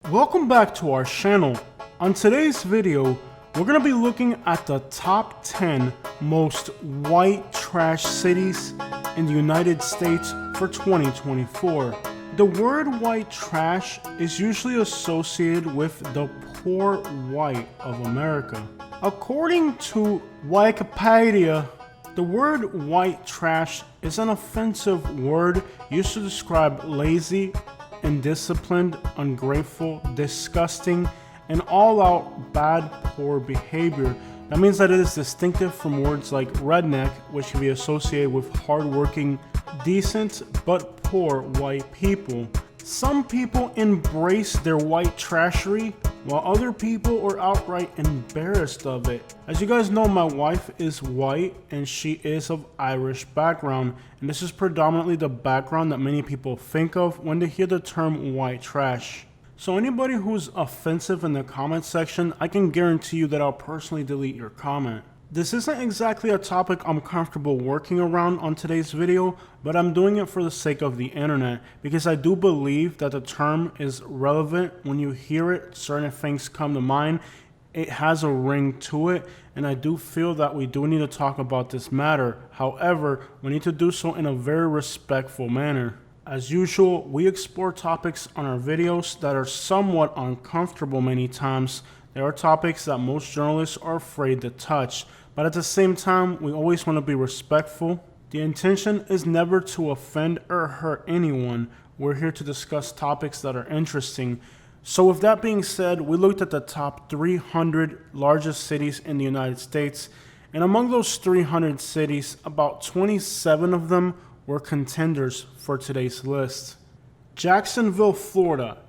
Welcome back to our channel. On today's video, we're going to be looking at the top 10 most white trash cities in the United States for 2024. The word white trash is usually associated with the poor white of America. According to Wikipedia, the word white trash is an offensive word used to describe lazy, undisciplined, ungrateful, disgusting, and all-out bad, poor behavior. That means that it is distinctive from words like redneck, which can be associated with hardworking, decent, but poor white people. Some people embrace their white trashery, while other people are outright embarrassed of it. As you guys know, my wife is white and she is of Irish background, and this is predominantly the background that many people think of when they hear the term white trash. So anybody who's offensive in the comment section, I can guarantee you that I'll personally delete your comment. This isn't exactly a topic I'm comfortable working around on today's video, but I'm doing it for the sake of the internet because I do believe that the term is relevant. When you hear it, certain things come to mind. It has a ring to it, and I do feel that we do need to talk about this matter. However, we need to do so in a very respectful manner. As usual, we explore topics on our videos that are somewhat uncomfortable many times. There are topics that most journalists are afraid to touch, but at the same time, we always want to be respectful. The intention is never to offend or hurt anyone. We're here to discuss topics that are interesting. So with that being said, we looked at the top 300 largest cities in the United States, and among those 300 cities, about 27 of them were contenders for today's list. Jacksonville, Florida,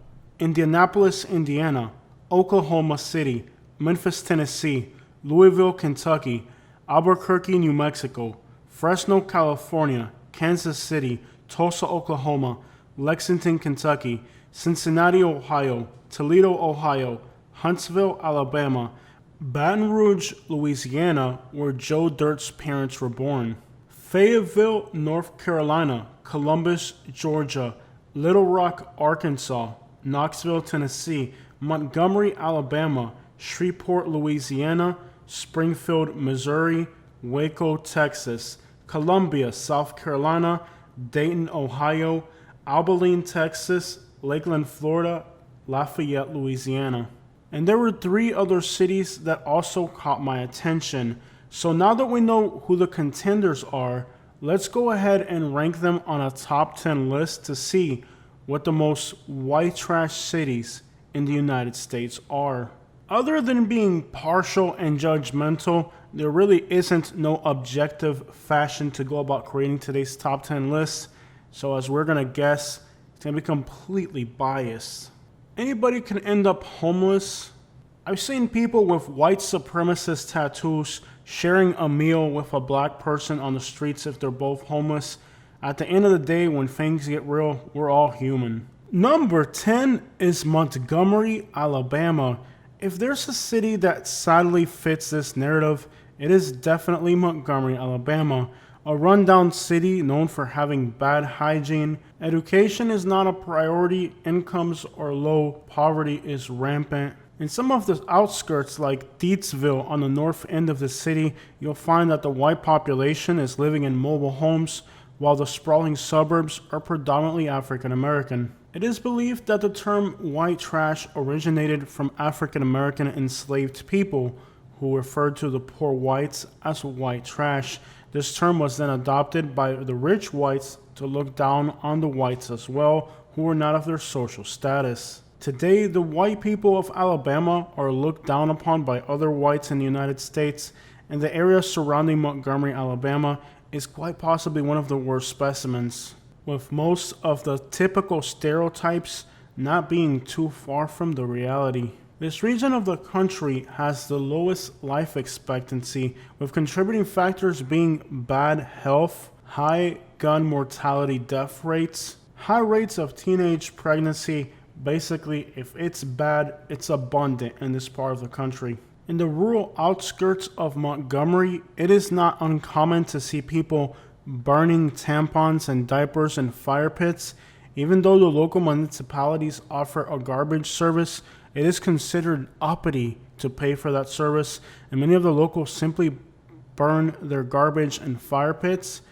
Indianapolis, Indiana, Oklahoma City, Memphis, Tennessee, Louisville, Kentucky, Albuquerque, New Mexico, Fresno, California, Kansas City, Tulsa, Oklahoma, Lexington, Kentucky, Cincinnati, Ohio, Toledo, Ohio, Huntsville, Alabama, Baton Rouge, Louisiana, where Joe Dirt's parents were born, Fayetteville, North Carolina, Columbus, Georgia, Little Rock, Arkansas, Knoxville, Tennessee, Montgomery, Alabama, Shreveport, Louisiana, Springfield, Missouri, Waco, Texas, Columbia, South Carolina, Dayton, Ohio, Abilene, Texas, Lakeland, Florida, Lafayette, Louisiana. And there were 3 other cities that also caught my attention. So now that we know who the contenders are, let's go ahead and rank them on a top 10 list to see what the most white trash cities in the United States are. Other than being partial and judgmental, there really isn't no objective fashion to go about creating today's top 10 list. So as we're gonna guess, it's gonna be completely biased. Anybody can end up homeless. I've seen people with white supremacist tattoos sharing a meal with a black person on the streets if they're both homeless. At the end of the day, when things get real, we're all human. Number 10 is Montgomery, Alabama. If there's a city that sadly fits this narrative, it is definitely Montgomery, Alabama. A rundown city known for having bad hygiene. Education is not a priority. Incomes are low. Poverty is rampant. In some of the outskirts like Deatsville on the north end of the city, you'll find that the white population is living in mobile homes, while the sprawling suburbs are predominantly African American. It is believed that the term white trash originated from African American enslaved people who referred to the poor whites as white trash. This term was then adopted by the rich whites to look down on the whites as well, who were not of their social status. Today, the white people of Alabama are looked down upon by other whites in the United States, and the area surrounding Montgomery, Alabama is quite possibly one of the worst specimens, with most of the typical stereotypes not being too far from the reality. This region of the country has the lowest life expectancy, with contributing factors being bad health, high gun mortality death rates, high rates of teenage pregnancy. Basically, if it's bad, it's abundant in this part of the country. In the rural outskirts of Montgomery, it is not uncommon to see people burning tampons and diapers in fire pits. Even though the local municipalities offer a garbage service, it is considered uppity to pay for that service, and many of the locals simply burn their garbage in fire pits,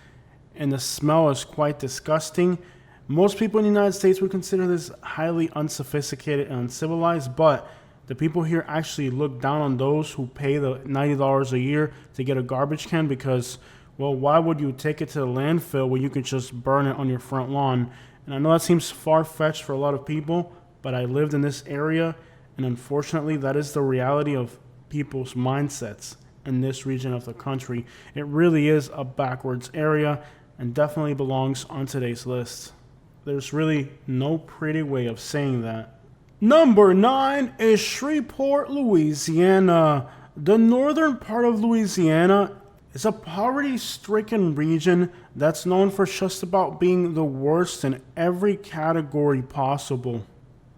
and the smell is quite disgusting. Most people in the United States would consider this highly unsophisticated and uncivilized, but the people here actually look down on those who pay the $90 a year to get a garbage can because, well, why would you take it to the landfill when you could just burn it on your front lawn? And I know that seems far-fetched for a lot of people, but I lived in this area, and unfortunately, that is the reality of people's mindsets in this region of the country. It really is a backwards area and definitely belongs on today's list. There's really no pretty way of saying that. Number 9 is Shreveport, Louisiana. The northern part of Louisiana is a poverty-stricken region that's known for just about being the worst in every category possible.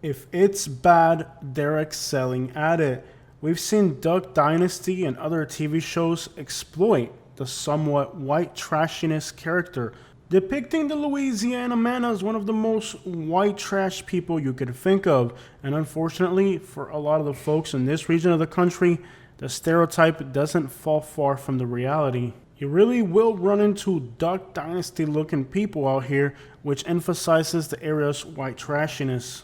If it's bad, they're excelling at it. We've seen Duck Dynasty and other TV shows exploit the somewhat white trashiness character, depicting the Louisiana man as one of the most white trash people you could think of. And unfortunately, for a lot of the folks in this region of the country, the stereotype doesn't fall far from the reality. You really will run into Duck Dynasty looking people out here, which emphasizes the area's white trashiness.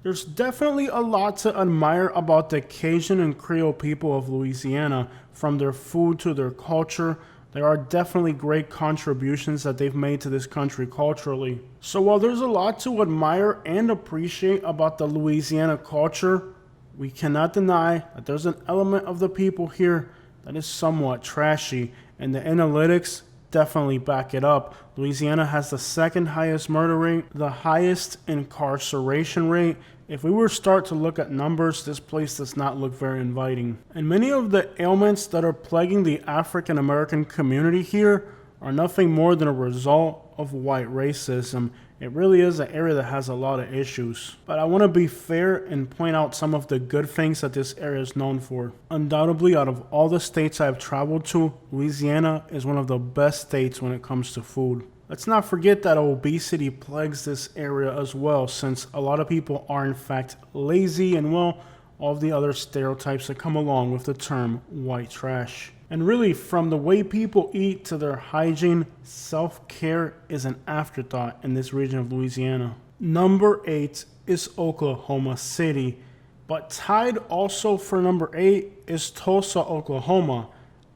There's definitely a lot to admire about the Cajun and Creole people of Louisiana, from their food to their culture. There are definitely great contributions that they've made to this country culturally. So while there's a lot to admire and appreciate about the Louisiana culture, we cannot deny that there's an element of the people here that is somewhat trashy, and the analytics definitely back it up. Louisiana has the second highest murder rate, the highest incarceration rate. If we were to start to look at numbers, this place does not look very inviting. And many of the ailments that are plaguing the African American community here are nothing more than a result of white racism. It really is an area that has a lot of issues. But I want to be fair and point out some of the good things that this area is known for. Undoubtedly, out of all the states I've traveled to, Louisiana is one of the best states when it comes to food. Let's not forget that obesity plagues this area as well, since a lot of people are in fact lazy and, well, all of the other stereotypes that come along with the term white trash. And really, from the way people eat to their hygiene, self-care is an afterthought in this region of Louisiana. Number 8 is Oklahoma City, but tied also for number 8 is Tulsa, Oklahoma.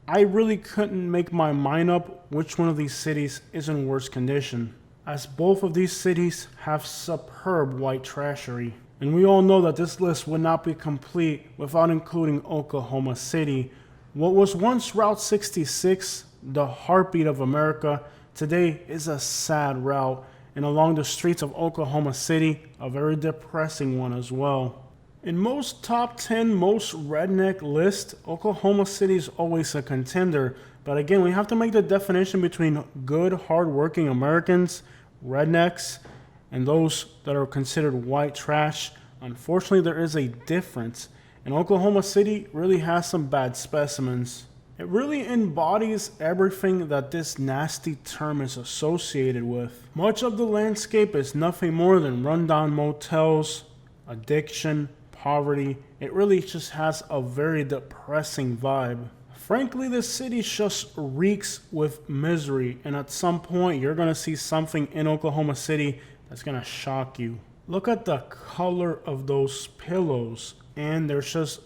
I really couldn't make my mind up which one of these cities is in worse condition, as both of these cities have superb white trashery. And we all know that this list would not be complete without including Oklahoma City. What was once Route 66, the heartbeat of America, today is a sad route, and along the streets of Oklahoma City, a very depressing one as well. In most top 10 most redneck lists, Oklahoma City is always a contender, but again, we have to make the definition between good, hardworking Americans, rednecks, and those that are considered white trash. Unfortunately, there is a difference. And Oklahoma City really has some bad specimens. It really embodies everything that this nasty term is associated with. Much of the landscape is nothing more than rundown motels, addiction, poverty. It really just has a very depressing vibe. Frankly, this city just reeks with misery, and at some point you're gonna see something in Oklahoma City that's gonna shock you. Look at the color of those pillows, and they're just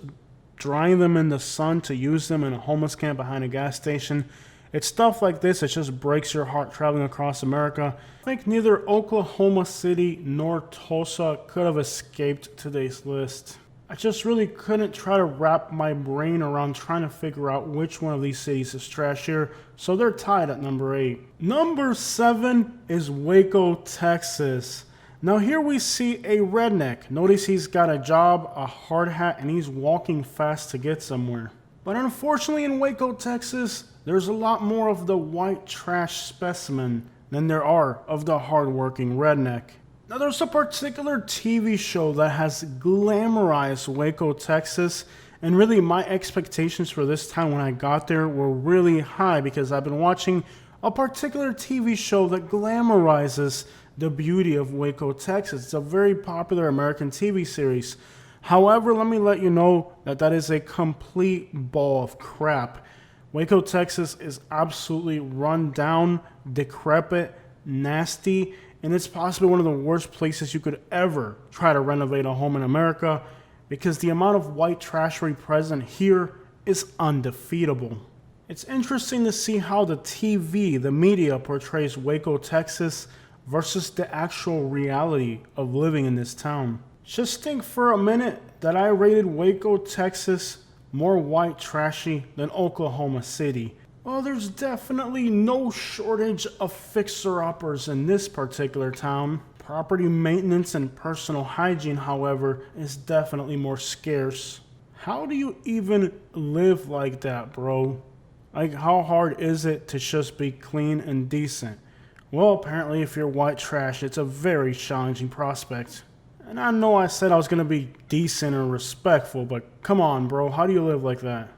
drying them in the sun to use them in a homeless camp behind a gas station. It's stuff like this that just breaks your heart traveling across America. I think neither Oklahoma City nor Tulsa could have escaped today's list. I just really couldn't try to wrap my brain around trying to figure out which one of these cities is trashier, so they're tied at number 8. Number 7 is Waco, Texas. Now here we see a redneck. Notice he's got a job, a hard hat, and he's walking fast to get somewhere. But unfortunately in Waco, Texas, there's a lot more of the white trash specimen than there are of the hardworking redneck. Now there's a particular TV show that has glamorized Waco, Texas, and really my expectations for this town when I got there were really high because I've been watching a particular TV show that glamorizes The Beauty of Waco, Texas. It's a very popular American TV series. However, let me let you know that that is a complete ball of crap. Waco, Texas is absolutely run down, decrepit, nasty, and it's possibly one of the worst places you could ever try to renovate a home in America because the amount of white trashery present here is undefeatable. It's interesting to see how the TV, the media, portrays Waco, Texas versus the actual reality of living in this town. Just think for a minute that I rated Waco, Texas more white trashy than Oklahoma City. Well, there's definitely no shortage of fixer-uppers in this particular town. Property maintenance and personal hygiene, however, is definitely more scarce. How do you even live like that, bro? Like, how hard is it to just be clean and decent? Well, apparently if you're white trash, it's a very challenging prospect. And I know I said I was going to be decent and respectful, but come on, bro, how do you live like that?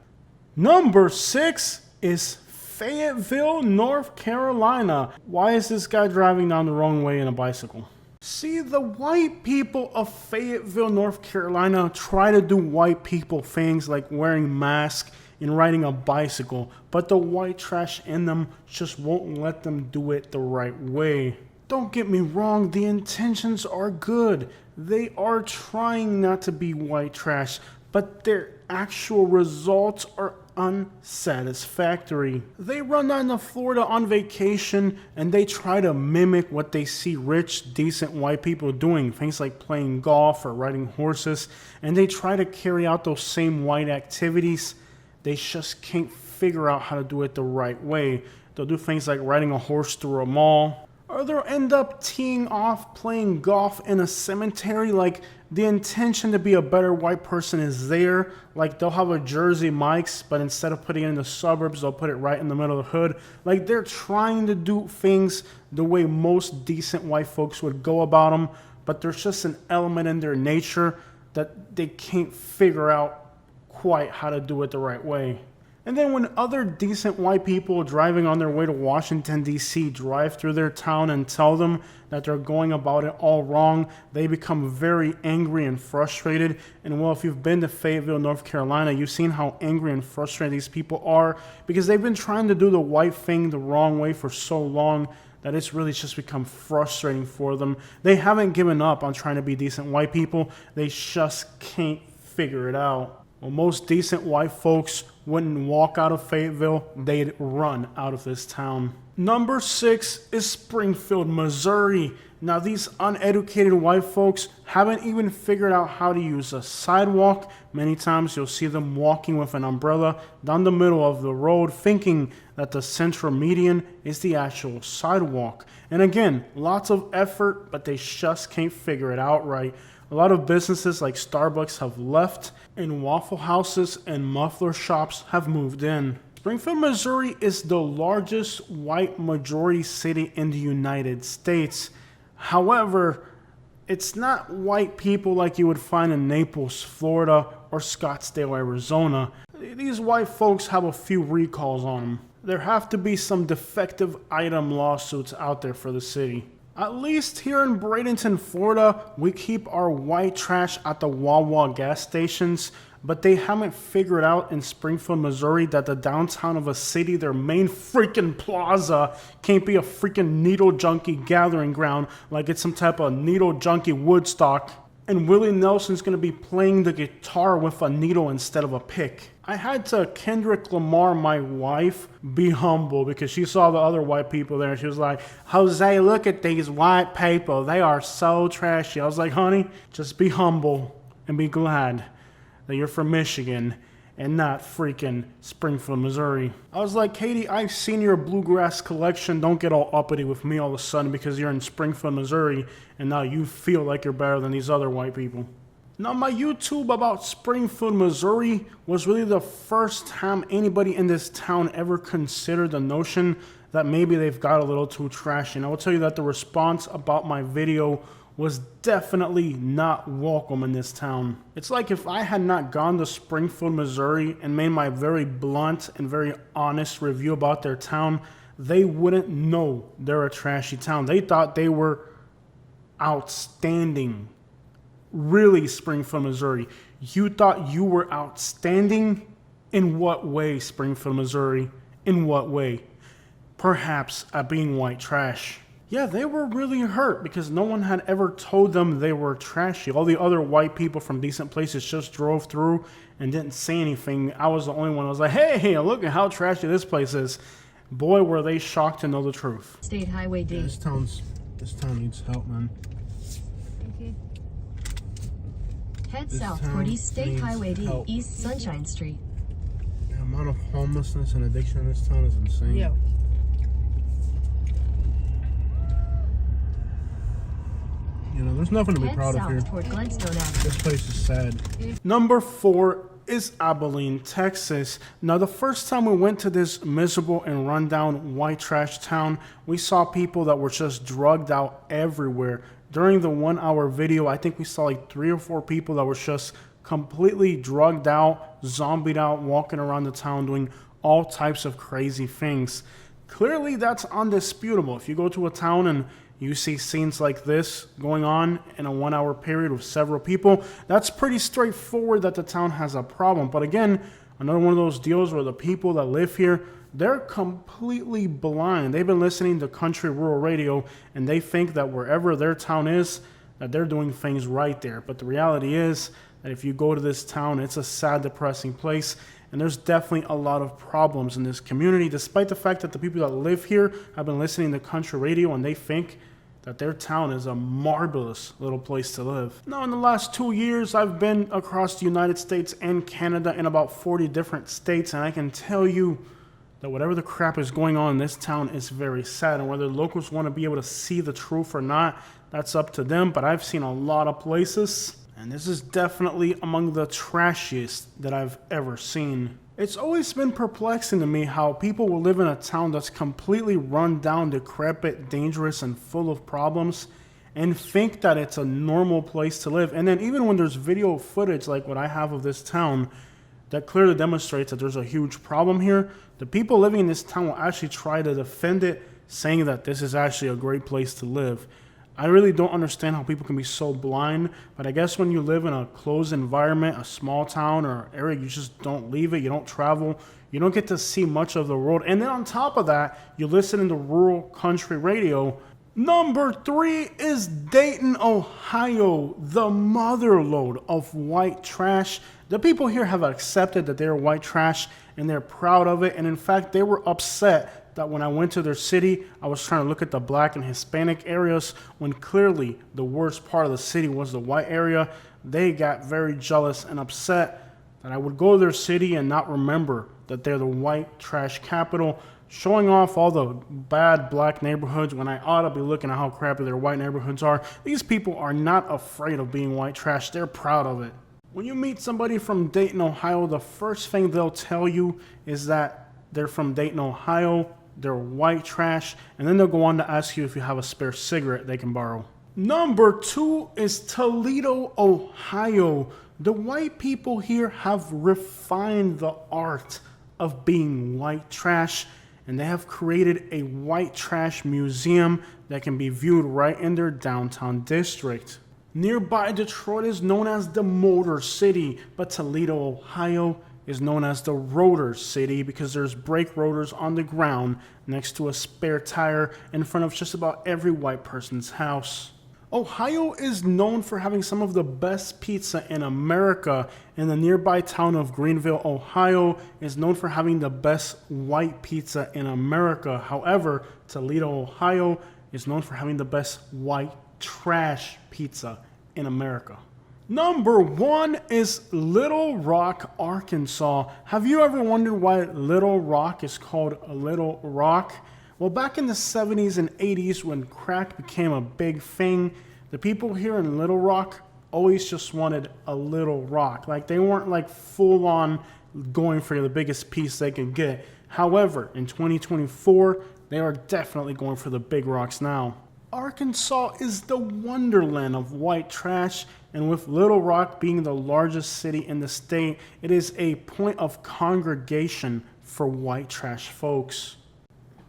Number 6 is Fayetteville, North Carolina. Why is this guy driving down the wrong way in a bicycle? See, the white people of Fayetteville, North Carolina try to do white people things like wearing masks and riding a bicycle, but the white trash in them just won't let them do it the right way. Don't get me wrong, the intentions are good. They are trying not to be white trash, but their actual results are unsatisfactory. They run down to Florida on vacation and they try to mimic what they see rich, decent white people doing, things like playing golf or riding horses, and they try to carry out those same white activities. They just can't figure out how to do it the right way. They'll do things like riding a horse through a mall, or they'll end up teeing off playing golf in a cemetery. Like, the intention to be a better white person is there. Like, they'll have a Jersey Mike's, but instead of putting it in the suburbs, they'll put it right in the middle of the hood. Like, they're trying to do things the way most decent white folks would go about them, but there's just an element in their nature that they can't figure out quite how to do it the right way. And then when other decent white people driving on their way to Washington, D.C. drive through their town and tell them that they're going about it all wrong, they become very angry and frustrated. And well, if you've been to Fayetteville, North Carolina, you've seen how angry and frustrated these people are because they've been trying to do the white thing the wrong way for so long that it's really just become frustrating for them. They haven't given up on trying to be decent white people. They just can't figure it out. Well, most decent white folks wouldn't walk out of Fayetteville, they'd run out of this town. Number 6 is Springfield, Missouri. Now, these uneducated white folks haven't even figured out how to use a sidewalk. Many times you'll see them walking with an umbrella down the middle of the road, thinking that the central median is the actual sidewalk. And again, lots of effort, but they just can't figure it out right. A lot of businesses like Starbucks have left, and Waffle Houses and muffler shops have moved in. Springfield, Missouri is the largest white majority city in the United States. However, it's not white people like you would find in Naples, Florida, or Scottsdale, Arizona. These white folks have a few recalls on them. There have to be some defective item lawsuits out there for the city. At least here in Bradenton, Florida, we keep our white trash at the Wawa gas stations, but they haven't figured out in Springfield, Missouri that the downtown of a city, their main freaking plaza, can't be a freaking needle junkie gathering ground like it's some type of needle junkie Woodstock. And Willie Nelson's going to be playing the guitar with a needle instead of a pick. I had to Kendrick Lamar, my wife, be humble because she saw the other white people there and she was like, Jose, look at these white people. They are so trashy. I was like, honey, just be humble and be glad that you're from Michigan and not freaking Springfield, Missouri. I was like, Katie, I've seen your bluegrass collection. Don't get all uppity with me all of a sudden because you're in Springfield, Missouri, and now you feel like you're better than these other white people. Now, my YouTube about Springfield, Missouri was really the first time anybody in this town ever considered the notion that maybe they've got a little too trashy. And I will tell you that the response about my video was definitely not welcome in this town. It's like if I had not gone to Springfield, Missouri and made my very blunt and very honest review about their town, they wouldn't know they're a trashy town. They thought they were outstanding. Really, Springfield, Missouri, you thought you were outstanding? In what way, Springfield, Missouri? In what way? Perhaps at being white trash. Yeah, they were really hurt because no one had ever told them they were trashy. All the other white people from decent places just drove through and didn't say anything. I was the only one. I was like, hey, look at how trashy this place is. Boy, were they shocked to know the truth. State Highway D. Yeah, this town needs help, man. Okay. Head This south town toward East State needs Highway D, help. East Sunshine Street. The amount of homelessness and addiction in this town is insane. Yeah. You know, there's nothing to be Head proud of south here. toward Glenstone Avenue. This place is sad. Number 4 is Abilene, Texas. Now, the first time we went to this miserable and rundown white trash town, we saw people that were just drugged out everywhere. During the 1-hour video, I think we saw like 3 or 4 people that were just completely drugged out, zombied out, walking around the town doing all types of crazy things. Clearly, that's undisputable. If you go to a town and you see scenes like this going on in a 1-hour period with several people, that's pretty straightforward that the town has a problem. But again, another one of those deals where the people that live here, they're completely blind. They've been listening to country rural radio and they think that wherever their town is, that they're doing things right there. But the reality is that if you go to this town, it's a sad, depressing place. And there's definitely a lot of problems in this community, despite the fact that the people that live here have been listening to country radio and they think that their town is a marvelous little place to live. Now, in the last 2 years, I've been across the United States and Canada in about 40 different states, and I can tell you that whatever the crap is going on in this town is very sad, and whether locals want to be able to see the truth or not, that's up to them. But I've seen a lot of places, and this is definitely among the trashiest that I've ever seen. It's always been perplexing to me how people will live in a town that's completely run down, decrepit, dangerous, and full of problems and think that it's a normal place to live. And then even when there's video footage like what I have of this town that clearly demonstrates that there's a huge problem here, the people living in this town will actually try to defend it, saying that this is actually a great place to live. I really don't understand how people can be so blind, but I guess when you live in a closed environment, a small town or area, you just don't leave it, you don't travel, you don't get to see much of the world. And then on top of that, you listen to rural country radio. Number 3 is Dayton, Ohio, the motherlode of white trash. The people here have accepted that they're white trash and they're proud of it. And in fact, they were upset that when I went to their city, I was trying to look at the black and Hispanic areas when clearly the worst part of the city was the white area. They got very jealous and upset that I would go to their city and not remember that they're the white trash capital, showing off all the bad black neighborhoods when I ought to be looking at how crappy their white neighborhoods are. These people are not afraid of being white trash. They're proud of it. When you meet somebody from Dayton, Ohio, the first thing they'll tell you is that they're from Dayton, Ohio. They're white trash, and then they'll go on to ask you if you have a spare cigarette they can borrow. Number 2 is Toledo, Ohio. The white people here have refined the art of being white trash, and they have created a white trash museum that can be viewed right in their downtown district. Nearby Detroit is known as the Motor City, but Toledo, Ohio is known as the Rotor City because there's brake rotors on the ground next to a spare tire in front of just about every white person's house. Ohio is known for having some of the best pizza in America, and the nearby town of Greenville, Ohio is known for having the best white pizza in America. However, Toledo, Ohio is known for having the best white trash pizza in America. Number 1 is Little Rock, Arkansas. Have you ever wondered why Little Rock is called Little Rock? Well, back in the 70s and 80s when crack became a big thing, the people here in Little Rock always just wanted a little rock. Like they weren't like full on going for the biggest piece they could get. However, in 2024, they are definitely going for the big rocks now. Arkansas is the wonderland of white trash, and with Little Rock being the largest city in the state, it is a point of congregation for white trash folks.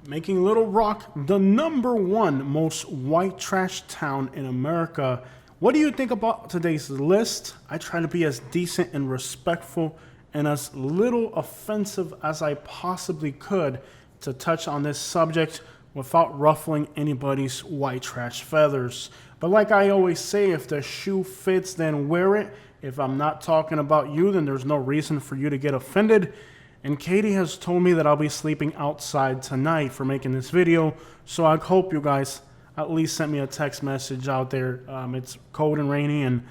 making Little Rock the #1 most white trash town in America. What do you think about today's list? I try to be as decent and respectful and as little offensive as I possibly could to touch on this subject without ruffling anybody's white trash feathers. But like I always say, if the shoe fits, then wear it. If I'm not talking about you, then there's no reason for you to get offended. And Katie has told me that I'll be sleeping outside tonight for making this video, so I hope you guys at least sent me a text message out there. It's cold and rainy, and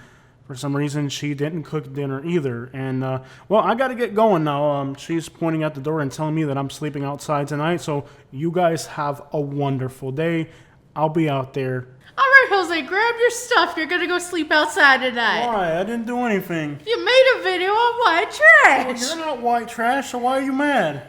for some reason she didn't cook dinner either. And well, I gotta get going now. She's pointing at the door and telling me that I'm sleeping outside tonight, so you guys have a wonderful day. I'll be out there. All right, Jose, grab your stuff. You're gonna go sleep outside tonight. Why? I didn't do anything. You made a video on white trash. Well, you're not white trash, so why are you mad?